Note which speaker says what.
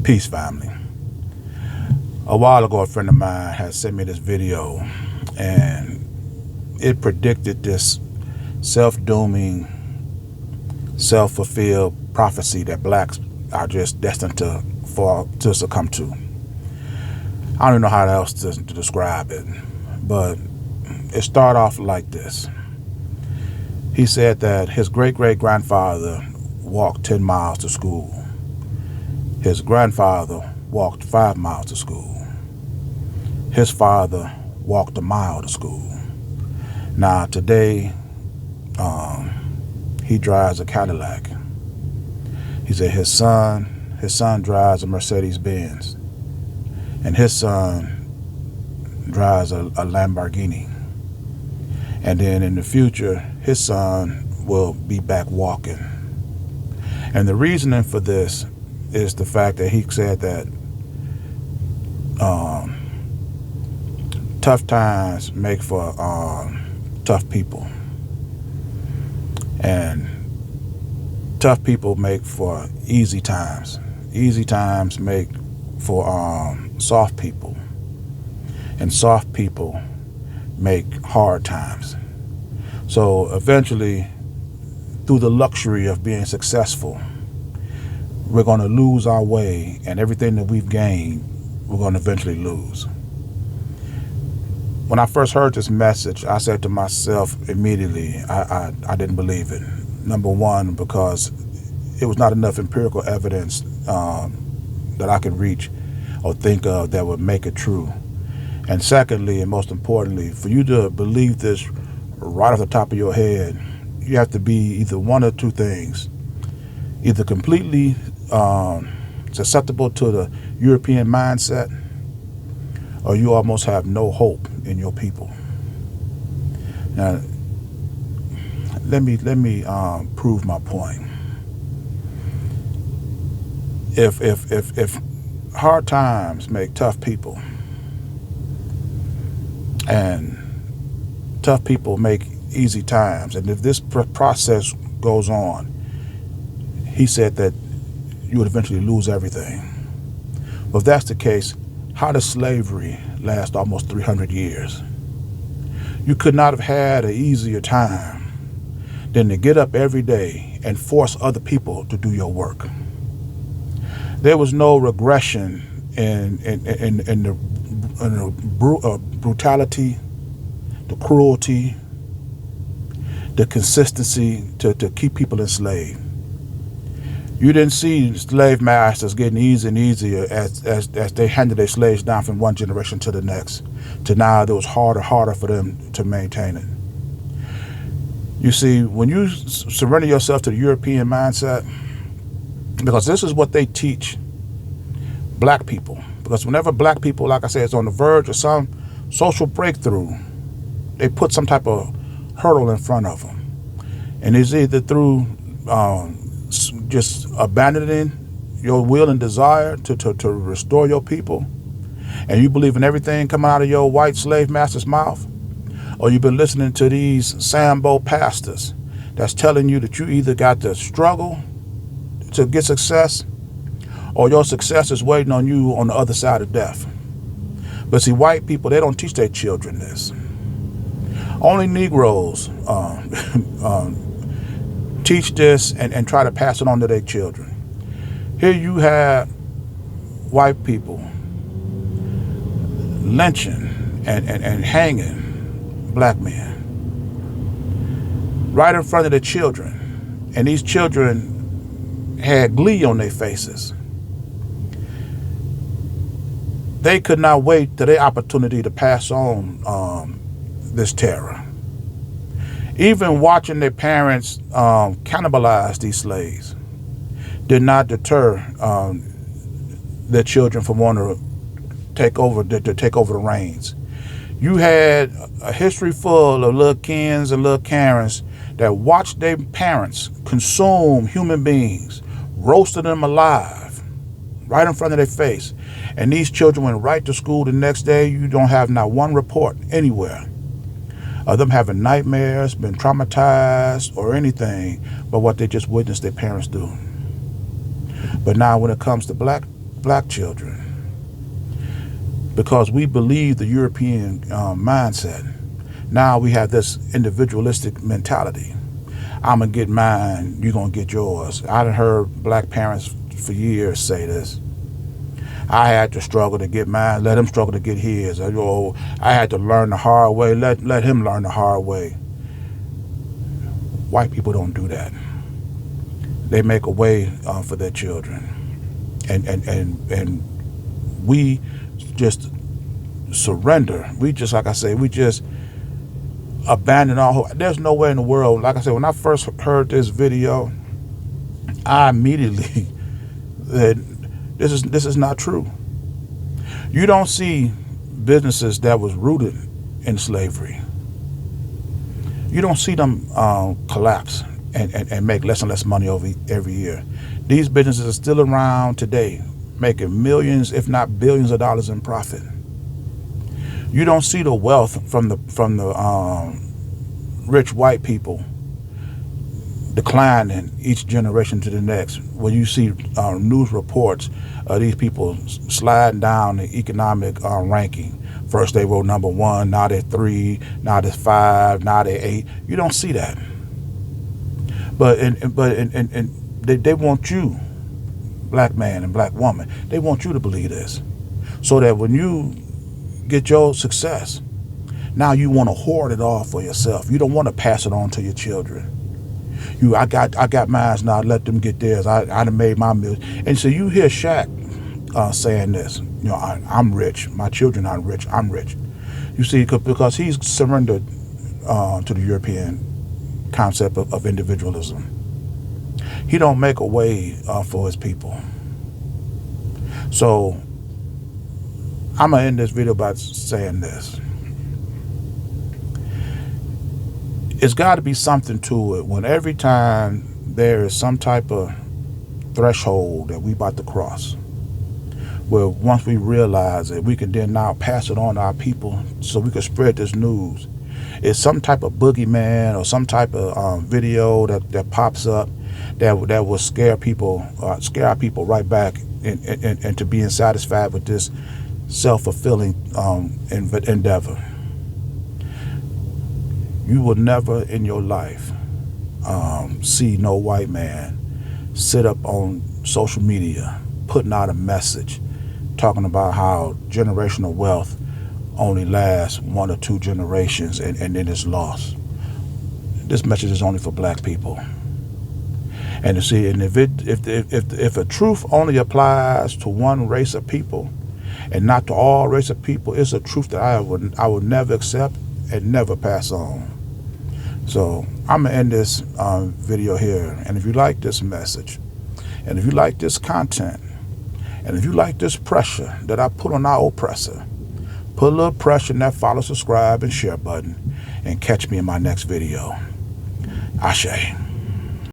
Speaker 1: Peace, family. A while ago, a friend of mine had sent me this video, and it predicted this self-dooming, self-fulfilled prophecy that blacks are just destined to succumb to. I don't even know how else to describe it, but it started off like this. He said that his great-great-grandfather walked 10 miles to school. His grandfather walked 5 miles to school. His father walked a mile to school. Now today, he drives a Cadillac. He said his son drives a Mercedes-Benz, and his son drives a Lamborghini. And then in the future, his son will be back walking. And the reasoning for this is the fact that he said that tough times make for tough people, and tough people make for easy times. Easy times make for soft people, and soft people make hard times. So eventually, through the luxury of being successful, we're going to lose our way, and everything that we've gained, we're going to eventually lose. When I first heard this message, I said to myself immediately, I didn't believe it. Number one, because it was not enough empirical evidence that I could reach or think of that would make it true. And secondly, and most importantly, for you to believe this right off the top of your head, you have to be either one or two things. Either completely susceptible to the European mindset, or you almost have no hope in your people. Now, let me prove my point. If hard times make tough people, and tough people make easy times, and if this process goes on, he said that you would eventually lose everything. Well, if that's the case, how does slavery last almost 300 years? You could not have had an easier time than to get up every day and force other people to do your work. There was no regression in the brutality, the cruelty, the consistency to keep people enslaved. You didn't see slave masters getting easier and easier as they handed their slaves down from one generation to the next, to now it was harder for them to maintain it. You see, when you surrender yourself to the European mindset, because this is what they teach black people, because whenever black people, like I said, is on the verge of some social breakthrough, they put some type of hurdle in front of them. And it's either through just abandoning your will and desire to restore your people, and you believe in everything coming out of your white slave master's mouth, or you've been listening to these Sambo pastors that's telling you that you either got to struggle to get success, or your success is waiting on you on the other side of death. But see, white people, they don't teach their children this. Only Negroes teach this and try to pass it on to their children. Here you have white people lynching and hanging black men right in front of the children. And these children had glee on their faces. They could not wait to their opportunity to pass on this terror. Even watching their parents cannibalize these slaves did not deter their children from wanting to take over the reins. You had a history full of little Kens and little Karens that watched their parents consume human beings, roasted them alive, right in front of their face. And these children went right to school the next day. You don't have not one report anywhere of them having nightmares, been traumatized, or anything but what they just witnessed their parents do. But now when it comes to black black children, because we believe the European mindset. Now we have this individualistic mentality. I'm going to get mine, you're going to get yours. I done heard black parents for years say this. I had to struggle to get mine, let him struggle to get his. I had to learn the hard way, let him learn the hard way. White people don't do that. They make a way for their children. And we just surrender. We just, like I say, we just abandon our hope. There's no way in the world, like I said, when I first heard this video, I immediately said, this is not true. You don't see businesses that was rooted in slavery. You don't see them collapse and make less and less money every year. These businesses are still around today, making millions, if not billions of dollars in profit. You don't see the wealth from the rich white people declining each generation to the next. When you see news reports of these people sliding down the economic ranking. First they were number 1, now they're 3, now they're 5, now they're 8. You don't see that. But they want you, black man and black woman, they want you to believe this, so that when you get your success, now you want to hoard it all for yourself. You don't want to pass it on to your children. I got mine, now let them get theirs. I done made my million. And so you hear Shaq saying this, you know, I'm rich, my children aren't rich, I'm rich. You see, because he's surrendered to the European concept of individualism. He don't make a way for his people. So I'm gonna end this video by saying this. It's got to be something to it when every time there is some type of threshold that we about to cross, where once we realize it, we can then now pass it on to our people so we can spread this news. It's some type of boogeyman or some type of video that pops up that will scare our people right back into being satisfied with this self-fulfilling endeavor. You will never in your life see no white man sit up on social media putting out a message talking about how generational wealth only lasts 1 or 2 generations and then it's lost. This message is only for black people. And you see, and if a truth only applies to one race of people and not to all race of people, it's a truth that I would never accept and never pass on. So I'm gonna end this video here. And if you like this message, and if you like this content, and if you like this pressure that I put on our oppressor, put a little pressure in that follow, subscribe, and share button, and catch me in my next video. Ashe.